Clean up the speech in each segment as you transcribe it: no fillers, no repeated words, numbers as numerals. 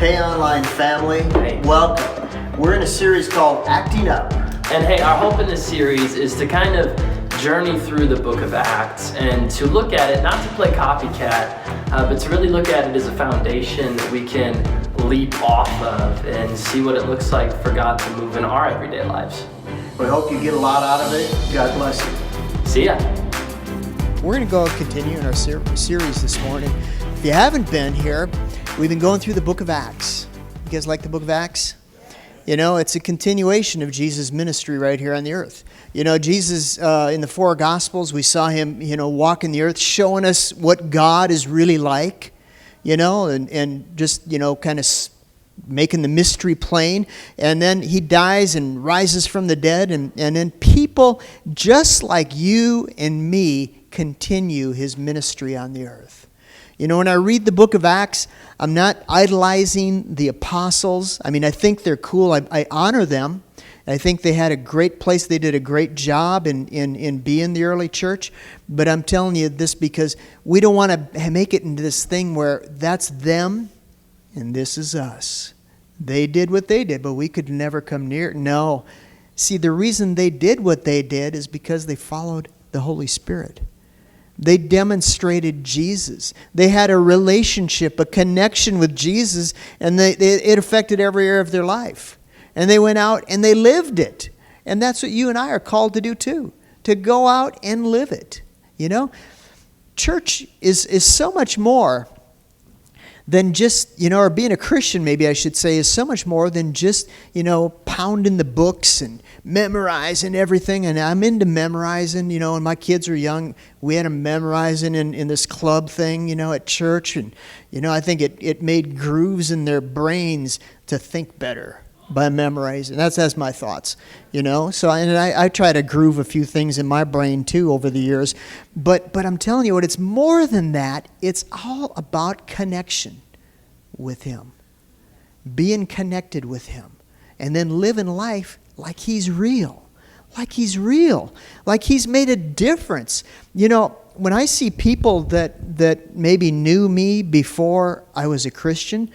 Hey online family, Hey. welcome. We're in a series called Acting Up. And hey, our hope in this series is to kind of journey through the book of Acts and to look at it, not to play copycat, but to really look at it as a foundation that we can leap off of and see what it looks like for God to move in our everyday lives. We hope you get a lot out of it. God bless you. See ya. We're going to go continue in our series this morning. If you haven't been here, we've been going through the book of Acts. You guys like the book of Acts? You know, it's a continuation of Jesus' ministry right here on the earth. You know, Jesus, in the four Gospels, we saw him, walking the earth, showing us what God is really like, and just, kind of making the mystery plain. And then he dies and rises from the dead. And then people just like you and me continue his ministry on the earth. You know, when I read the book of Acts, I'm not idolizing the apostles. I mean, I think they're cool. I honor them. I think they had a great place. They did a great job in being the early church. But I'm telling you this because we don't want to make it into this thing where that's them and this is us. They did what they did, but we could never come near. No. See, the reason they did what they did is because they followed the Holy Spirit. They demonstrated Jesus. They had a relationship, a connection with Jesus, and it affected every area of their life. And they went out and they lived it. And that's what you and I are called to do too, to go out and live it. You know, church is so much more than just, or being a Christian, maybe I should say, is so much more than just, pounding the books and memorizing everything. And I'm into memorizing, when my kids were young, we had them memorizing in this club thing, at church. And, I think it made grooves in their brains to think better by memorizing. That's my thoughts, So I try to groove a few things in my brain too over the years. But I'm telling you what, it's more than that. It's all about connection with him. Being connected with him. And then living life like he's real. Like he's real. Like he's made a difference. When I see people that maybe knew me before I was a Christian,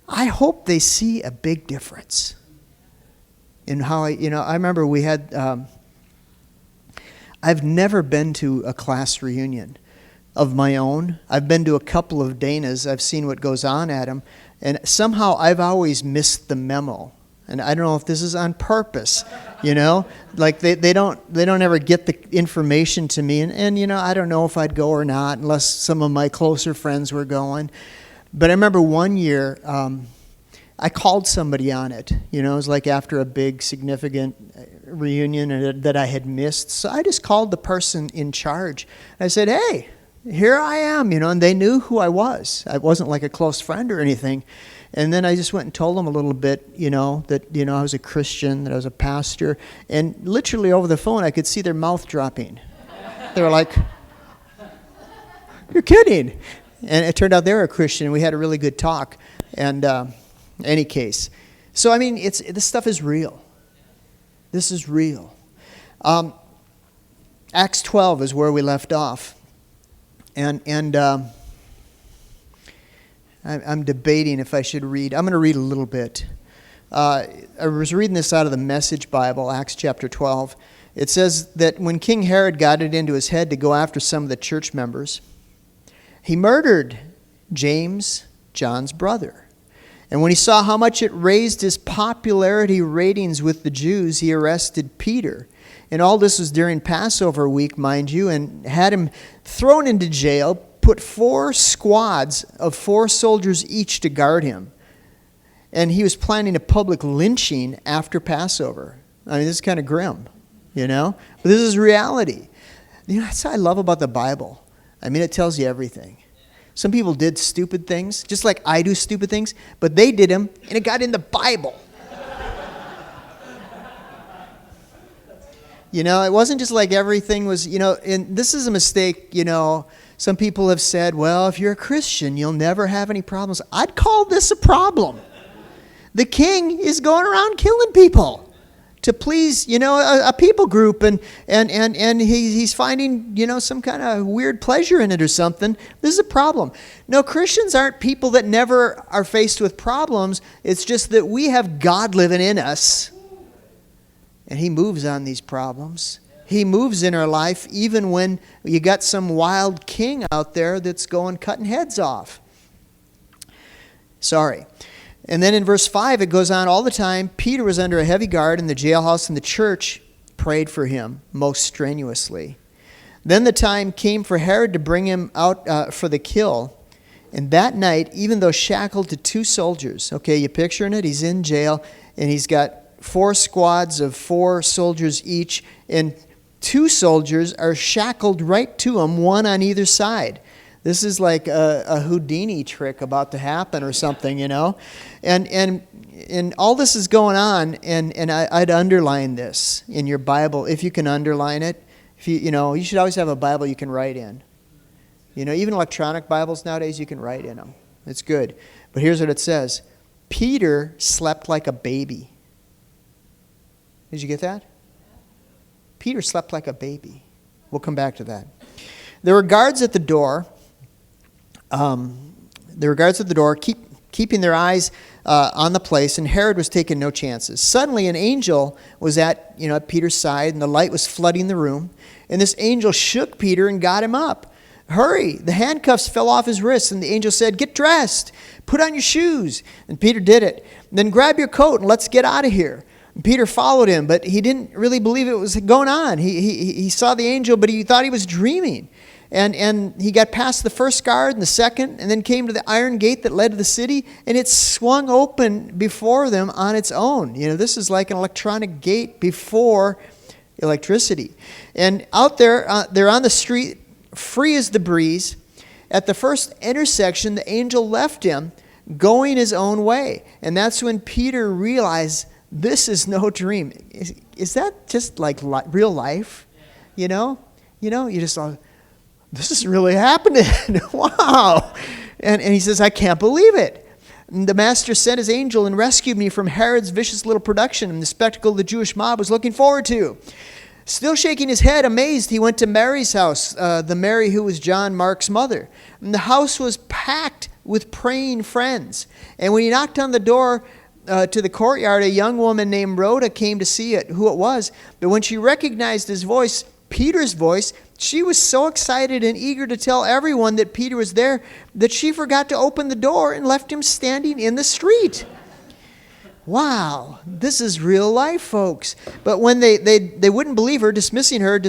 I hope they see a big difference in how I remember we had, I've never been to a class reunion of my own. I've been to a couple of Dana's. I've seen what goes on at them. And somehow I've always missed the memo. And I don't know if this is on purpose, like they don't ever get the information to me. And I don't know if I'd go or not unless some of my closer friends were going. But I remember one year, I called somebody on it. It was like after a big significant reunion that I had missed. So I just called the person in charge. I said, hey, here I am, and they knew who I was. I wasn't like a close friend or anything. And then I just went and told them a little bit, that, I was a Christian, that I was a pastor. And literally over the phone, I could see their mouth dropping. They were like, you're kidding. And it turned out they were a Christian, and we had a really good talk. And any case. So, I mean, this stuff is real. This is real. Acts 12 is where we left off. And I'm debating if I should read. I'm going to read a little bit. I was reading this out of the Message Bible, Acts chapter 12. It says that when King Herod got it into his head to go after some of the church members, he murdered James, John's brother. And when he saw how much it raised his popularity ratings with the Jews, he arrested Peter. And all this was during Passover week, mind you, and had him thrown into jail, put 4 squads of 4 soldiers each to guard him. And he was planning a public lynching after Passover. I mean, this is kind of grim, But this is reality. That's what I love about the Bible. I mean, it tells you everything. Some people did stupid things, just like I do stupid things, but they did them, and it got in the Bible. It wasn't just like everything was, and this is a mistake, some people have said, well, if you're a Christian, you'll never have any problems. I'd call this a problem. The king is going around killing people. to please, a people group, and he's finding, some kind of weird pleasure in it or something. This is a problem. No, Christians aren't people that never are faced with problems. It's just that we have God living in us, and He moves on these problems. He moves in our life even when you got some wild king out there that's going cutting heads off. Sorry. And then in verse 5, it goes on all the time. Peter was under a heavy guard in the jailhouse, and the church prayed for him most strenuously. Then the time came for Herod to bring him out for the kill. And that night, even though shackled to 2 soldiers, okay, you picturing it? He's in jail, and he's got 4 squads of 4 soldiers each, and 2 soldiers are shackled right to him, one on either side. This is like a Houdini trick about to happen or something, And all this is going on, and I'd underline this in your Bible if you can underline it. If you should always have a Bible you can write in. Even electronic Bibles nowadays you can write in them. It's good. But here's what it says: Peter slept like a baby. Did you get that? Peter slept like a baby. We'll come back to that. There were guards at the door. Keeping their eyes on the place, and Herod was taking no chances. Suddenly, an angel was at Peter's side, and the light was flooding the room. And this angel shook Peter and got him up. Hurry! The handcuffs fell off his wrists, and the angel said, "Get dressed. Put on your shoes." And Peter did it. "Then grab your coat and let's get out of here." Peter followed him, but he didn't really believe it was going on. He saw the angel, but he thought he was dreaming. And he got past the first guard and the second, and then came to the iron gate that led to the city, and it swung open before them on its own. This is like an electronic gate before electricity. And out there, they're on the street, free as the breeze. At the first intersection, the angel left him, going his own way. And that's when Peter realized, this is no dream. Is that just like real life? You just thought, this is really happening. Wow. And he says, I can't believe it. And the master sent his angel and rescued me from Herod's vicious little production and the spectacle the Jewish mob was looking forward to. Still shaking his head, amazed, he went to Mary's house, the Mary who was John Mark's mother. And the house was packed with praying friends. And when he knocked on the door to the courtyard, a young woman named Rhoda came to see who it was. But when she recognized his voice, Peter's voice, she was so excited and eager to tell everyone that Peter was there that she forgot to open the door and left him standing in the street. Wow, this is real life, folks. But when they wouldn't believe her, dismissing her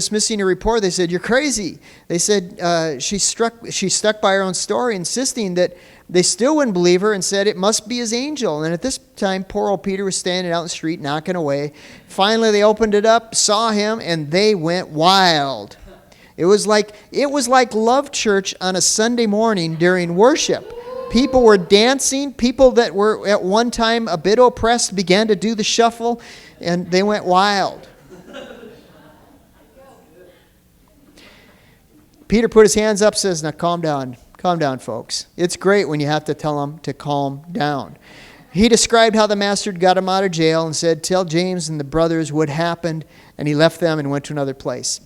report, they said, you're crazy. They said she stuck by her own story, insisting that they still wouldn't believe her and said it must be his angel. And at this time, poor old Peter was standing out in the street, knocking away. Finally, they opened it up, saw him, and they went wild. It was like Love Church on a Sunday morning during worship. People were dancing. People that were at one time a bit oppressed began to do the shuffle, and they went wild. Peter put his hands up, says, now calm down. Calm down, folks. It's great when you have to tell them to calm down. He described how the master got him out of jail and said, tell James and the brothers what happened, and he left them and went to another place.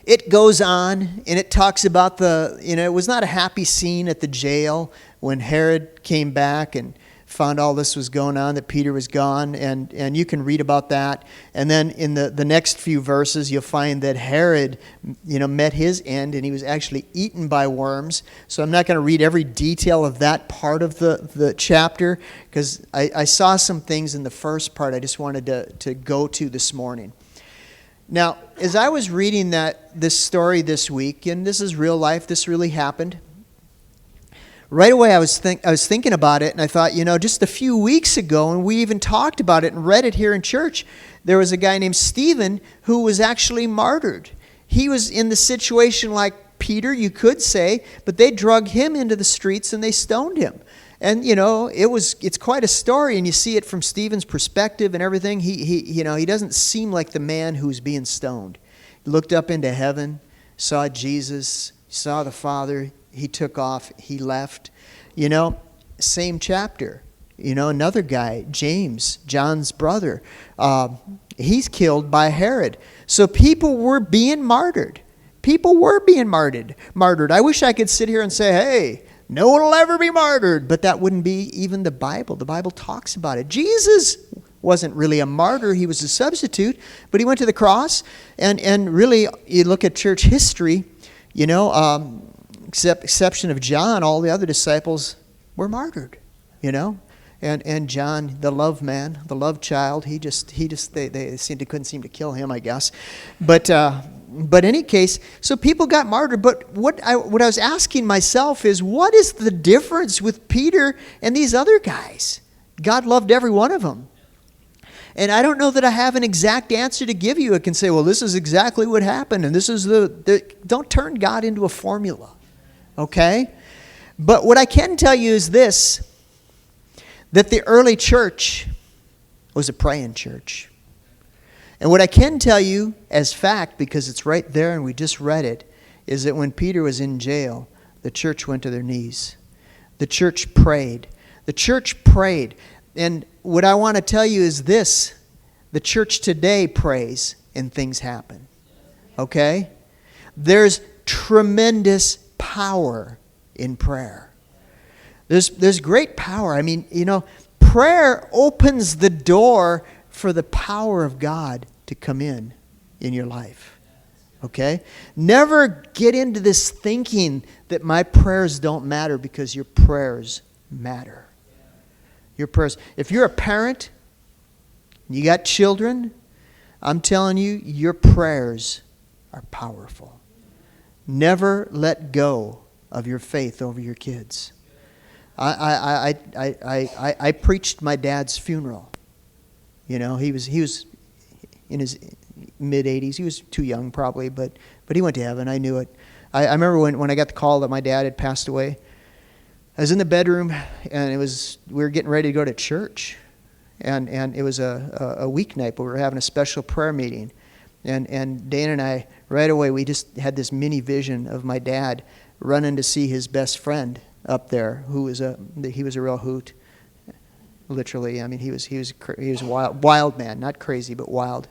It goes on, and it talks about it was not a happy scene at the jail when Herod came back and found all this was going on, that Peter was gone, and you can read about that. And then in the next few verses, you'll find that Herod, met his end, and he was actually eaten by worms. So I'm not going to read every detail of that part of the chapter, because I saw some things in the first part I just wanted to go to this morning. Now, as I was reading this story this week, and this is real life, this really happened, right away I was thinking about it, and I thought, just a few weeks ago, and we even talked about it and read it here in church, there was a guy named Stephen who was actually martyred. He was in the situation like Peter, you could say, but they drug him into the streets and they stoned him. And it's quite a story, and you see it from Stephen's perspective and everything. He doesn't seem like the man who's being stoned. He looked up into heaven, saw Jesus, saw the Father. He took off. He left. Same chapter. Another guy, James, John's brother, he's killed by Herod. So people were being martyred. People were being martyred. I wish I could sit here and say, hey, no one will ever be martyred. But that wouldn't be even the Bible. The Bible talks about it. Jesus wasn't really a martyr. He was a substitute. But he went to the cross. And really, you look at church history, exception of John, all the other disciples were martyred, And John, the love man, the love child, they couldn't seem to kill him, I guess. But in any case, so people got martyred. But what I was asking myself is, what is the difference with Peter and these other guys? God loved every one of them. And I don't know that I have an exact answer to give you. I can say, well, this is exactly what happened, and this is don't turn God into a formula, okay? But what I can tell you is this, that the early church was a praying church. And what I can tell you as fact, because it's right there and we just read it, is that when Peter was in jail, the church went to their knees. The church prayed. The church prayed. And what I want to tell you is this, the church today prays and things happen. Okay? There's tremendous power in prayer. There's great power. I mean, prayer opens the door for the power of God to come in your life. Okay? Never get into this thinking that my prayers don't matter, because your prayers matter. Your prayers. If you're a parent, you got children, I'm telling you, your prayers are powerful. Never let go of your faith over your kids. I preached my dad's funeral. He was in his mid-80s. He was too young probably, but he went to heaven. I knew it. I remember when I got the call that my dad had passed away. I was in the bedroom, and we were getting ready to go to church, and it was a weeknight, but we were having a special prayer meeting, and Dana and I, right away, we just had this mini vision of my dad running to see his best friend up there, he was a real hoot, literally. I mean, he was wild man, not crazy, but wild,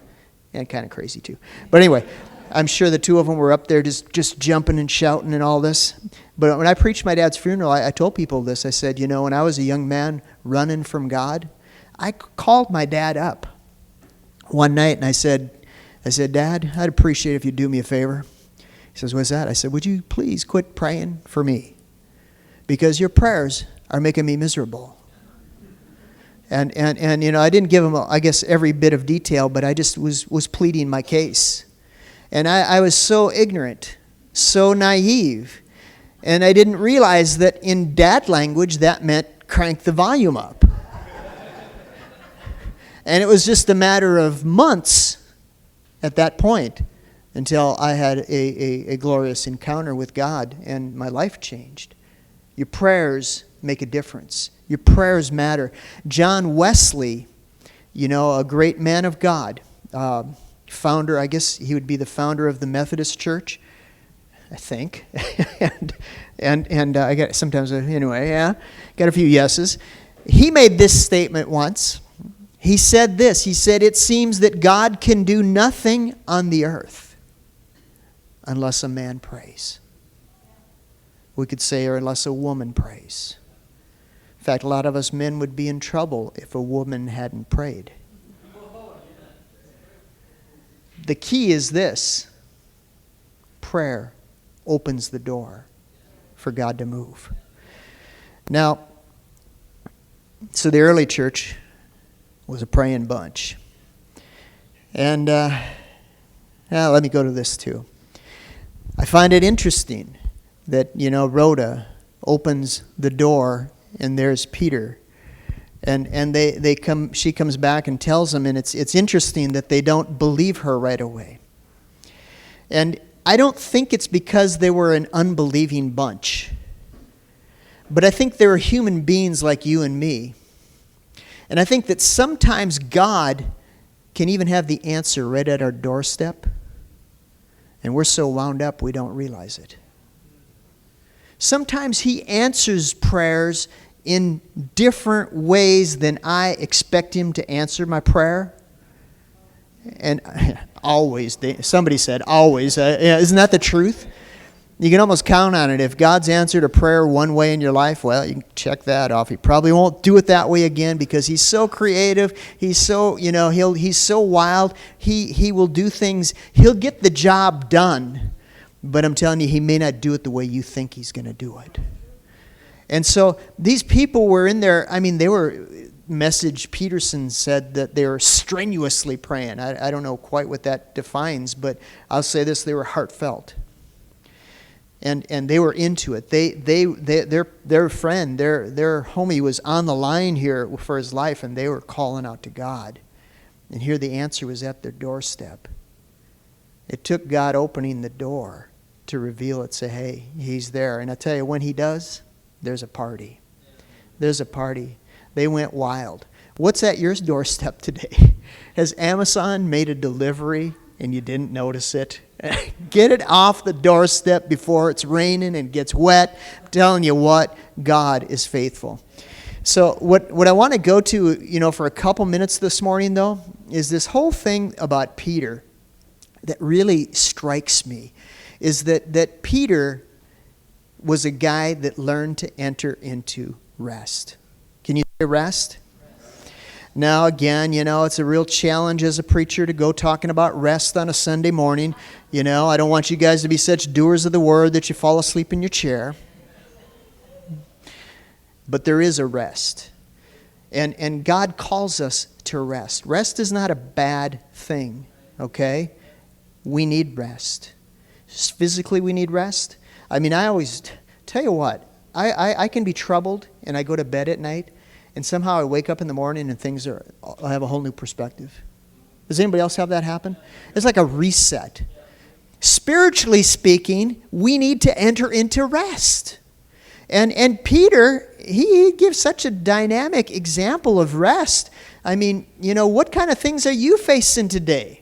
and kind of crazy too. But anyway, I'm sure the two of them were up there just jumping and shouting and all this. But when I preached my dad's funeral, I told people this. I said, when I was a young man running from God, I called my dad up one night and I said, Dad, I'd appreciate it if you'd do me a favor. He says, what's that? I said, would you please quit praying for me? Because your prayers are making me miserable. And I didn't give him, I guess, every bit of detail, but I just was pleading my case. And I was so ignorant, so naive, and I didn't realize that in dad language that meant crank the volume up. And it was just a matter of months at that point until I had a glorious encounter with God and my life changed. Your prayers make a difference. Your prayers matter. John Wesley, a great man of God, founder, I guess he would be the founder of the Methodist Church, I think. and I got sometimes, anyway, yeah, got a few yeses. He made this statement once. He said this. He said, it seems that God can do nothing on the earth unless a man prays. We could say, or unless a woman prays. In fact, a lot of us men would be in trouble if a woman hadn't prayed. The key is this. Prayer opens the door for God to move. Now, so the early church was a praying bunch. And let me go to this too. I find it interesting that, Rhoda opens the door and there's Peter. And she comes back and tells them, and it's interesting that they don't believe her right away. And I don't think it's because they were an unbelieving bunch. But I think they were human beings like you and me. And I think that sometimes God can even have the answer right at our doorstep. And we're so wound up we don't realize it. Sometimes He answers prayers in different ways than I expect him to answer my prayer. And always, somebody said always. Yeah, isn't that the truth? You can almost count on it. If God's answered a prayer one way in your life, well, you can check that off. He probably won't do it that way again because he's so creative. He's so, he's so wild. He will do things. He'll get the job done. But I'm telling you, he may not do it the way you think he's going to do it. And so these people were in there. They were, Message Peterson said that they were strenuously praying. I don't know quite what that defines, but I'll say this, they were heartfelt. And they were into it. Their friend, their homie was on the line here for his life, and they were calling out to God. And here the answer was at their doorstep. It took God opening the door to reveal it, say, hey, he's there. And I tell you, when he does, there's a party. There's a party. They went wild. What's at your doorstep today? Has Amazon made a delivery and you didn't notice it? Get it off the doorstep before it's raining and gets wet. I'm telling you what, God is faithful. So what I want to go to, for a couple minutes this morning, though, is this whole thing about Peter that really strikes me, is that Peter was a guy that learned to enter into rest. Can you say rest? Now, again, it's a real challenge as a preacher to go talking about rest on a Sunday morning. I don't want you guys to be such doers of the word that you fall asleep in your chair. But there is a rest. And God calls us to rest. Rest is not a bad thing, okay? We need rest. Physically, we need rest. I always tell you what, I can be troubled and I go to bed at night. And somehow I wake up in the morning and I have a whole new perspective. Does anybody else have that happen? It's like a reset. Spiritually speaking, we need to enter into rest. And Peter, he gives such a dynamic example of rest. What kind of things are you facing today?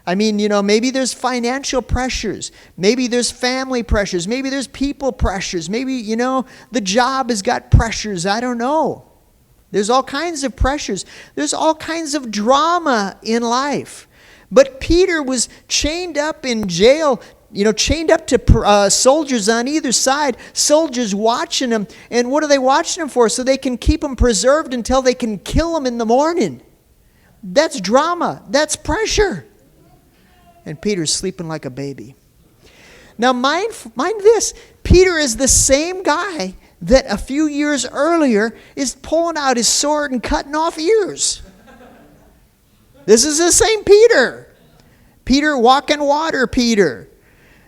Maybe there's financial pressures. Maybe there's family pressures. Maybe there's people pressures. Maybe, the job has got pressures. I don't know. There's all kinds of pressures. There's all kinds of drama in life. But Peter was chained up in jail, chained up to soldiers on either side, soldiers watching him. And what are they watching him for? So they can keep him preserved until they can kill him in the morning. That's drama. That's pressure. And Peter's sleeping like a baby. Now mind this, Peter is the same guy that a few years earlier is pulling out his sword and cutting off ears. This is the same Peter. Peter walking water Peter.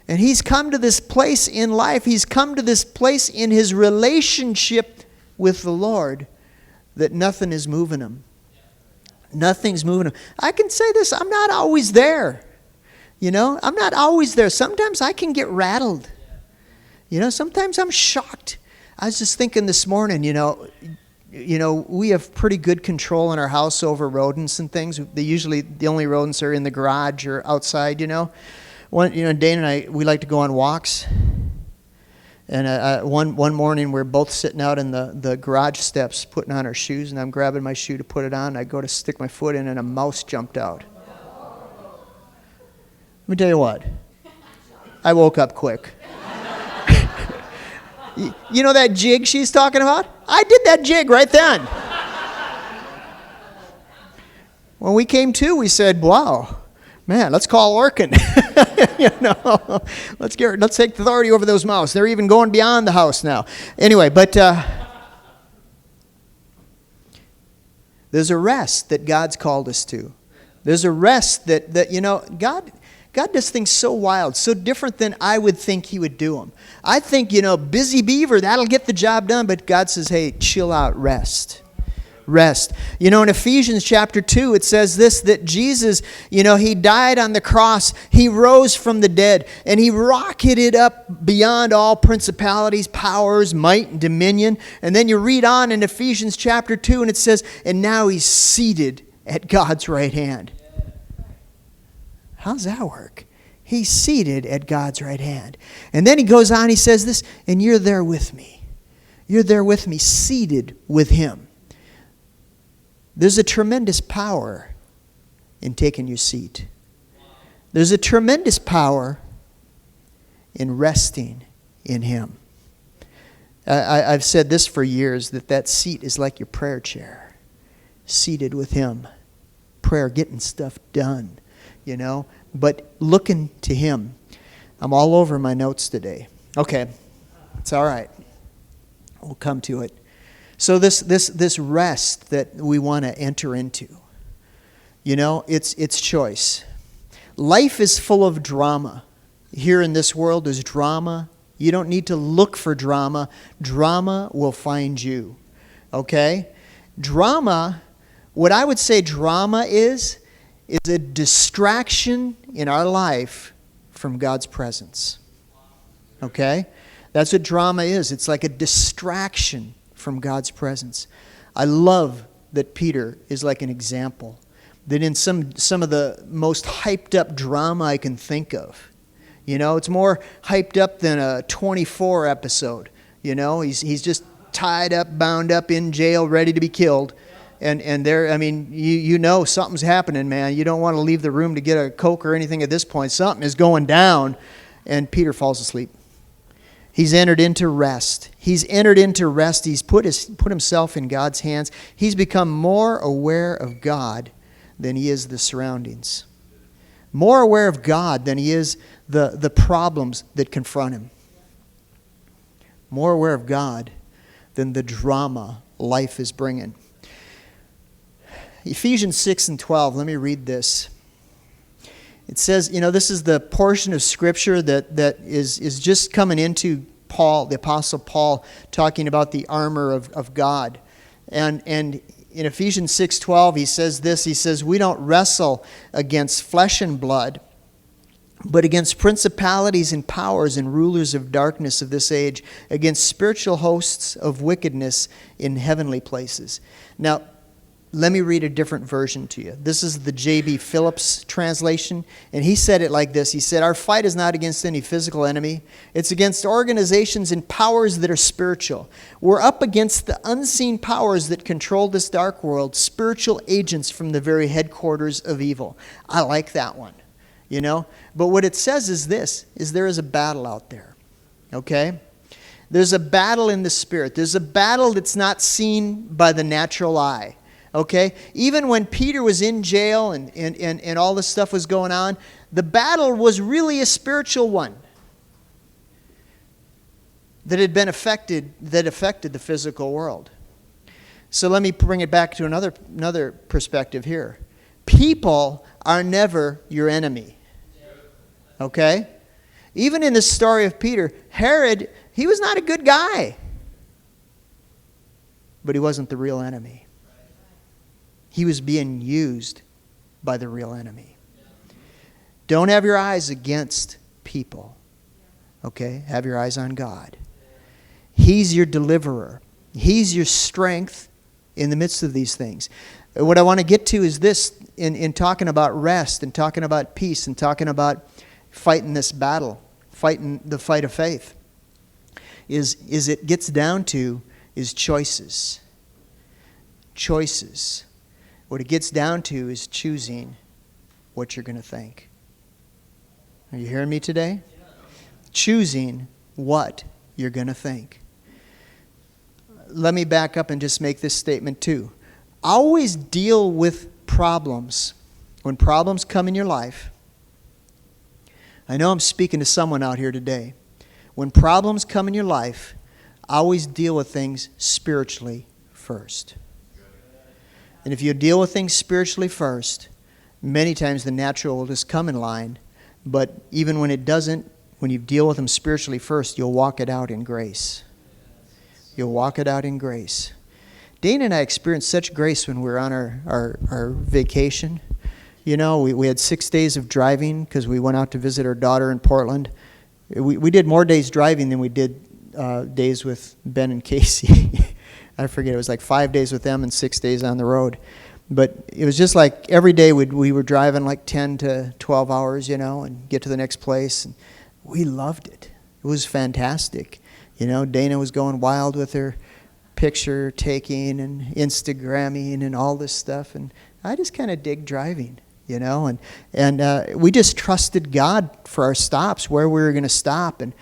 And he's come to this place in life, he's come to this place in his relationship with the Lord that nothing is moving him. Nothing's moving him. I can say this, I'm not always there. I'm not always there. Sometimes I can get rattled. Sometimes I'm shocked. I was just thinking this morning, we have pretty good control in our house over rodents and things. The only rodents are in the garage or outside, Dana and I, we like to go on walks. And one morning we're both sitting out in the garage steps putting on our shoes, and I'm grabbing my shoe to put it on. I go to stick my foot in, and a mouse jumped out. Let me tell you what. I woke up quick. You know that jig she's talking about? I did that jig right then. When we came to, we said, wow, man, let's call Orkin. Let's take authority over those mouse. They're even going beyond the house now. Anyway, but there's a rest that God's called us to. There's a rest that God does things so wild, so different than I would think he would do them. I think, busy beaver, that'll get the job done. But God says, hey, chill out, rest. Rest. In Ephesians chapter 2, it says this, that Jesus, he died on the cross. He rose from the dead. And he rocketed up beyond all principalities, powers, might, and dominion. And then you read on in Ephesians chapter 2, and it says, and now he's seated at God's right hand. How does that work? He's seated at God's right hand. And then he goes on, he says this, and you're there with me. You're there with me, seated with him. There's a tremendous power in taking your seat. There's a tremendous power in resting in him. I've said this for years, that seat is like your prayer chair. Seated with him. Prayer, getting stuff done, but looking to him. I'm all over my notes today. Okay, it's all right. We'll come to it. So this rest that we want to enter into, it's choice. Life is full of drama. Here in this world there's drama. You don't need to look for drama. Drama will find you. Okay? Drama, what I would say drama is a distraction in our life from God's presence. Okay? That's what drama is. It's like a distraction from God's presence. I love that Peter is like an example. That in some of the most hyped up drama I can think of. It's more hyped up than a 24 episode. He's just tied up, bound up in jail, ready to be killed. And there, something's happening, man. You don't want to leave the room to get a Coke or anything at this point. Something is going down. And Peter falls asleep. He's entered into rest. He's entered into rest. He's put himself in God's hands. He's become more aware of God than he is the surroundings. More aware of God than he is the problems that confront him. More aware of God than the drama life is bringing. Ephesians 6:12, let me read this. It says, this is the portion of Scripture that is just coming into Paul, the Apostle Paul, talking about the armor of God. And in Ephesians 6:12, he says this. He says, we don't wrestle against flesh and blood, but against principalities and powers and rulers of darkness of this age, against spiritual hosts of wickedness in heavenly places. Now, let me read a different version to you. This is the J.B. Phillips translation, and he said it like this. He said, our fight is not against any physical enemy. It's against organizations and powers that are spiritual. We're up against the unseen powers that control this dark world, spiritual agents from the very headquarters of evil. I like that one, But what it says is this, is there is a battle out there, okay? There's a battle in the spirit. There's a battle that's not seen by the natural eye. Okay? Even when Peter was in jail and all this stuff was going on, the battle was really a spiritual one that affected the physical world. So let me bring it back to another perspective here. People are never your enemy. Okay? Even in the story of Peter, Herod, he was not a good guy. But he wasn't the real enemy. He was being used by the real enemy. Don't have your eyes against people. Okay? Have your eyes on God. He's your deliverer. He's your strength in the midst of these things. What I want to get to is this, in talking about rest and talking about peace and talking about fighting this battle, fighting the fight of faith, is it gets down to is choices. Choices. What it gets down to is choosing what you're going to think. Are you hearing me today? Choosing what you're going to think. Let me back up and just make this statement too. Always deal with problems. When problems come in your life, I know I'm speaking to someone out here today. When problems come in your life, always deal with things spiritually first. And if you deal with things spiritually first, many times the natural will just come in line. But even when it doesn't, when you deal with them spiritually first, you'll walk it out in grace. You'll walk it out in grace. Dana and I experienced such grace when we were on our vacation. We had 6 days of driving because we went out to visit our daughter in Portland. We did more days driving than we did days with Ben and Casey. I forget, it was like 5 days with them and 6 days on the road. But it was just like every day we were driving like 10 to 12 hours, and get to the next place. And we loved it. It was fantastic. You know, Dana was going wild with her picture taking and Instagramming and all this stuff, and I just kind of dig driving, you know, and we just trusted God for our stops, where we were going to stop. And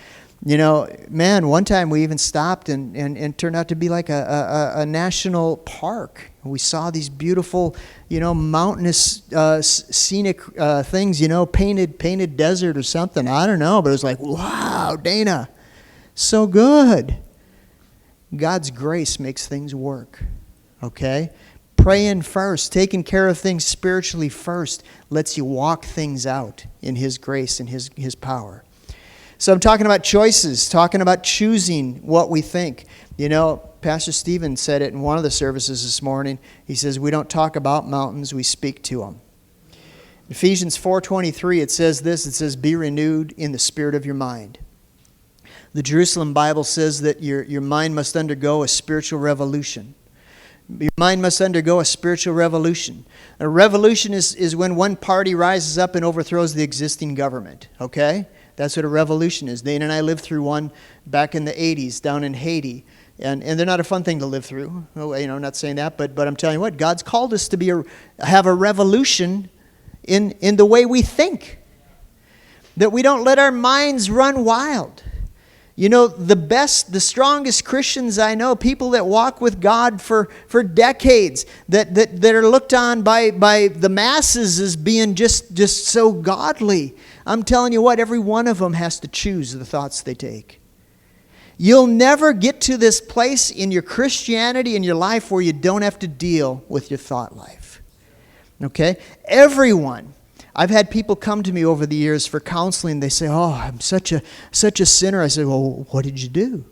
you know, man, one time we even stopped and it turned out to be like a national park. We saw these beautiful, you know, mountainous scenic things, you know, painted desert or something. I don't know, but it was like, wow, Dana, so good. God's grace makes things work, okay? Praying first, taking care of things spiritually first, lets you walk things out in His grace and His power. So I'm talking about choices, talking about choosing what we think. You know, Pastor Stephen said it in one of the services this morning. He says, we don't talk about mountains, we speak to them. Ephesians 4:23, it says this, it says, be renewed in the spirit of your mind. The Jerusalem Bible says that your mind must undergo a spiritual revolution. Your mind must undergo a spiritual revolution. A revolution is when one party rises up and overthrows the existing government, okay? That's what a revolution is. Dana and I lived through one back in the 80s down in Haiti. And they're not a fun thing to live through. You know, I'm not saying that, but I'm telling you what, God's called us to have a revolution in the way we think. That we don't let our minds run wild. You know, the strongest Christians I know, people that walk with God for decades, that are looked on by the masses as being just so godly. I'm telling you what, every one of them has to choose the thoughts they take. You'll never get to this place in your Christianity, in your life, where you don't have to deal with your thought life. Okay? Everyone. I've had people come to me over the years for counseling. They say, oh, I'm such a sinner. I said, well, what did you do?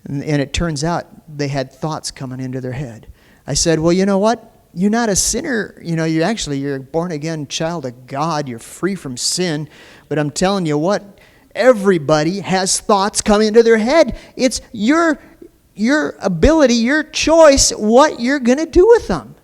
And it turns out they had thoughts coming into their head. I said, well, you know what? You're not a sinner. You know, you're a born-again child of God. You're free from sin. But I'm telling you what, everybody has thoughts coming into their head. It's your ability, your choice, what you're going to do with them.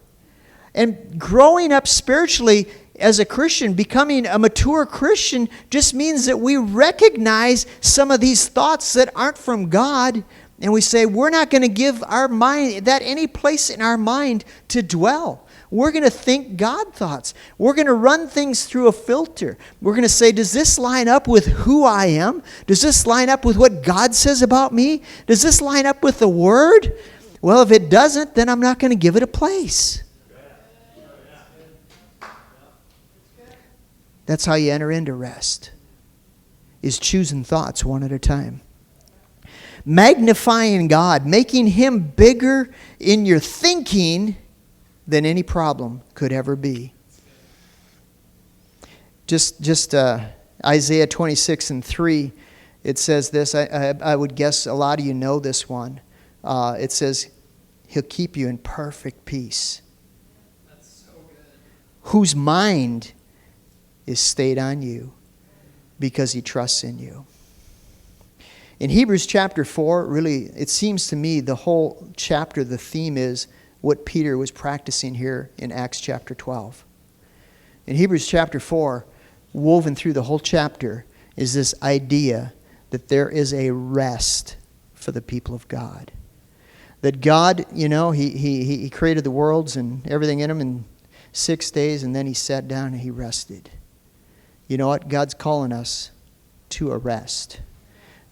And growing up spiritually as a Christian, becoming a mature Christian, just means that we recognize some of these thoughts that aren't from God, and we say, we're not going to give our mind that any place in our mind to dwell. We're going to think God thoughts. We're going to run things through a filter. We're going to say, does this line up with who I am? Does this line up with what God says about me? Does this line up with the Word? Well, if it doesn't, then I'm not going to give it a place. That's how you enter into rest, is choosing thoughts one at a time. Magnifying God, making Him bigger in your thinking than any problem could ever be. Just Isaiah 26:3, it says this. I would guess a lot of you know this one. It says, He'll keep you in perfect peace. That's so good. Whose mind is stayed on you because he trusts in you. In Hebrews chapter 4, really, it seems to me the whole chapter, the theme is what Peter was practicing here in Acts chapter 12. In Hebrews chapter 4, woven through the whole chapter, is this idea that there is a rest for the people of God. That God, you know, He created the worlds and everything in them in 6 days, and then He sat down and He rested. You know what? God's calling us to a rest.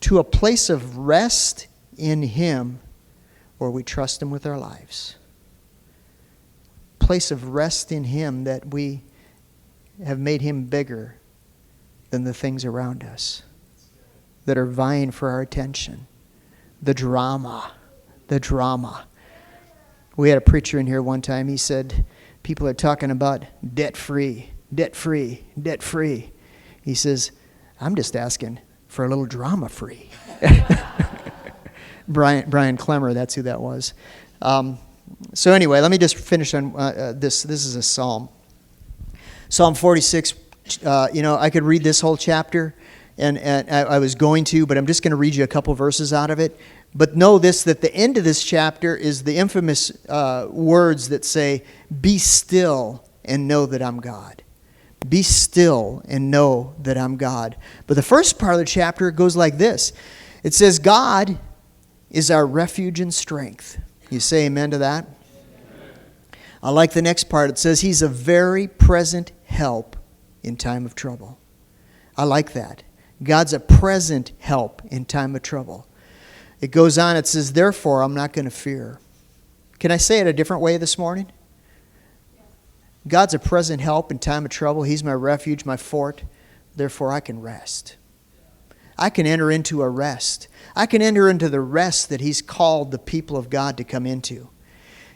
To a place of rest in Him where we trust Him with our lives. Place of rest in Him that we have made Him bigger than the things around us that are vying for our attention. The drama. We had a preacher in here one time. He said, people are talking about debt-free. He says, I'm just asking for a little drama-free. Brian Clemmer, that's who that was. So anyway, let me just finish on this. This is a psalm. Psalm 46, I could read this whole chapter, and I was going to, but I'm just going to read you a couple verses out of it. But know this, that the end of this chapter is the infamous words that say, be still and know that I'm God. Be still and know that I'm God. But the first part of the chapter goes like this. It says, God is our refuge and strength. You say amen to that? I like the next part. It says he's a very present help in time of trouble. I like that. God's a present help in time of trouble. It goes on, it says, therefore, I'm not going to fear. Can I say it a different way this morning? God's a present help in time of trouble. He's my refuge, my fort. Therefore, I can rest. I can enter into a rest. I can enter into the rest that He's called the people of God to come into.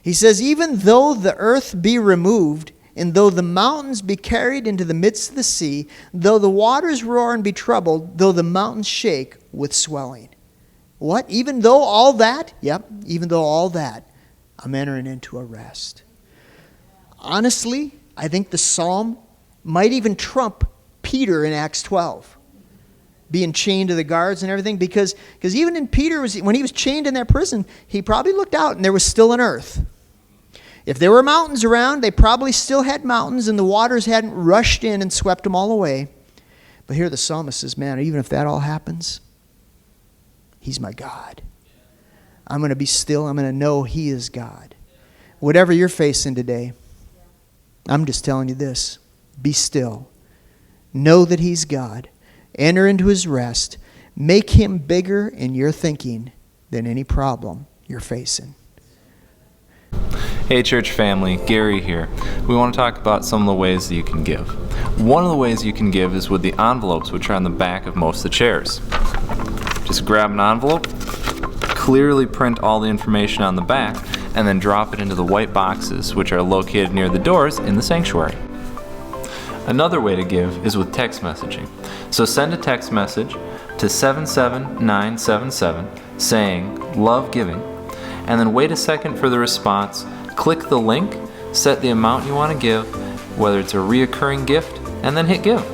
He says, even though the earth be removed, and though the mountains be carried into the midst of the sea, though the waters roar and be troubled, though the mountains shake with swelling. What? Even though all that? Yep, even though all that, I'm entering into a rest. Honestly, I think the psalm might even trump Peter in Acts 12. Being chained to the guards and everything, because even in Peter, when he was chained in that prison, he probably looked out and there was still an earth. If there were mountains around, they probably still had mountains and the waters hadn't rushed in and swept them all away. But here the psalmist says, man, even if that all happens, He's my God. I'm going to be still. I'm going to know He is God. Whatever you're facing today, I'm just telling you this. Be still. Know that He's God. Enter into His rest. Make Him bigger in your thinking than any problem you're facing. Hey church family, Gary here. We want to talk about some of the ways that you can give. One of the ways you can give is with the envelopes which are on the back of most of the chairs. Just grab an envelope, clearly print all the information on the back, and then drop it into the white boxes which are located near the doors in the sanctuary. Another way to give is with text messaging. So send a text message to 77977 saying, "Love giving," and then wait a second for the response. Click the link, set the amount you want to give, whether it's a reoccurring gift, and then hit give.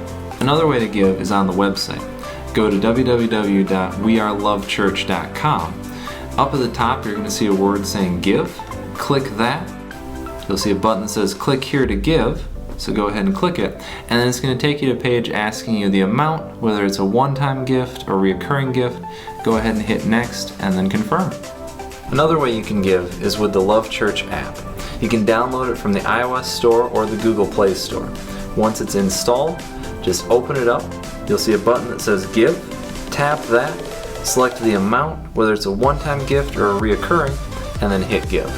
Another way to give is on the website. Go to www.wearelovechurch.com. Up at the top, you're going to see a word saying give. Click that. You'll see a button that says click here to give. So go ahead and click it, and then it's going to take you to a page asking you the amount, whether it's a one-time gift or reoccurring gift. Go ahead and hit next and then confirm. Another way you can give is with the Love Church app. You can download it from the iOS store or the Google Play Store. Once it's installed, just open it up. You'll see a button that says give. Tap that, select the amount, whether it's a one-time gift or a reoccurring, and then hit give.